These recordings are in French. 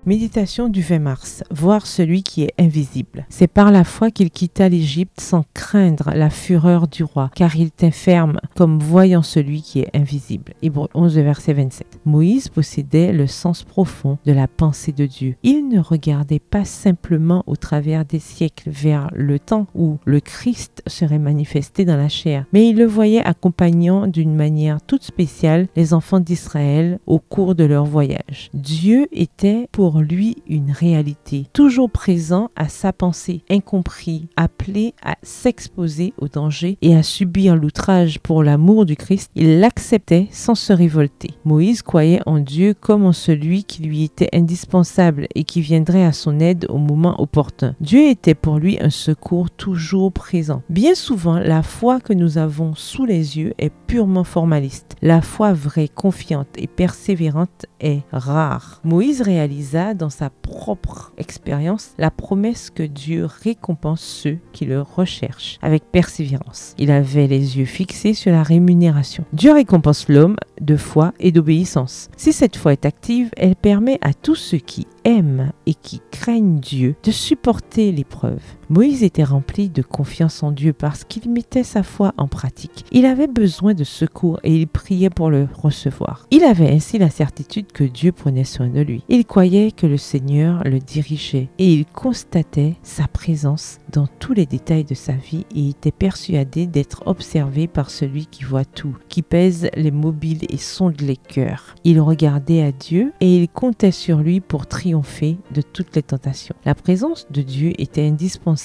Méditation du 20 mars. Voir celui qui est invisible. C'est par la foi qu'il quitta l'Égypte sans craindre la fureur du roi, car il tint ferme comme voyant celui qui est invisible. Hébreux 11, verset 27. Moïse possédait le sens profond de la pensée de Dieu. Il ne regardait pas simplement au travers des siècles vers le temps où le Christ serait manifesté dans la chair, mais il le voyait accompagnant d'une manière toute spéciale les enfants d'Israël au cours de leur voyage. Dieu était pour lui une réalité, toujours présent à sa pensée, incompris, appelé à s'exposer au danger et à subir l'outrage pour l'amour du Christ. Il l'acceptait sans se révolter. Moïse croyait en Dieu comme en celui qui lui était indispensable et qui viendrait à son aide au moment opportun. Dieu était pour lui un secours toujours présent. Bien souvent, la foi que nous avons sous les yeux est purement formaliste. La foi vraie, confiante et persévérante est rare. Moïse réalisa dans sa propre expérience la promesse que Dieu récompense ceux qui le recherchent avec persévérance. Il avait les yeux fixés sur la rémunération. Dieu récompense l'homme de foi et d'obéissance. Si cette foi est active, elle permet à tous ceux qui aiment et qui craignent Dieu de supporter l'épreuve. Moïse était rempli de confiance en Dieu parce qu'il mettait sa foi en pratique. Il avait besoin de secours et il priait pour le recevoir. Il avait ainsi la certitude que Dieu prenait soin de lui. Il croyait que le Seigneur le dirigeait et il constatait sa présence dans tous les détails de sa vie et était persuadé d'être observé par celui qui voit tout, qui pèse les mobiles et sonde les cœurs. Il regardait à Dieu et il comptait sur lui pour triompher de toutes les tentations. La présence de Dieu était indispensable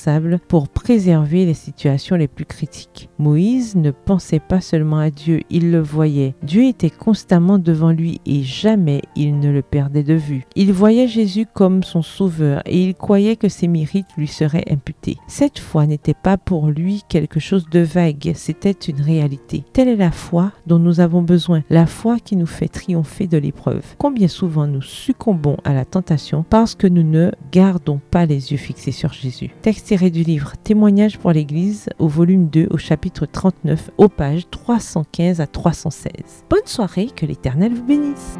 pour préserver les situations les plus critiques. Moïse ne pensait pas seulement à Dieu, il le voyait. Dieu était constamment devant lui et jamais il ne le perdait de vue. Il voyait Jésus comme son sauveur et il croyait que ses mérites lui seraient imputés. Cette foi n'était pas pour lui quelque chose de vague, c'était une réalité. Telle est la foi dont nous avons besoin, la foi qui nous fait triompher de l'épreuve. Combien souvent nous succombons à la tentation parce que nous ne gardons pas les yeux fixés sur Jésus. Texte tiré du livre Témoignages pour l'Église au volume 2 au chapitre 39 aux pages 315 à 316. Bonne soirée, que l'Éternel vous bénisse.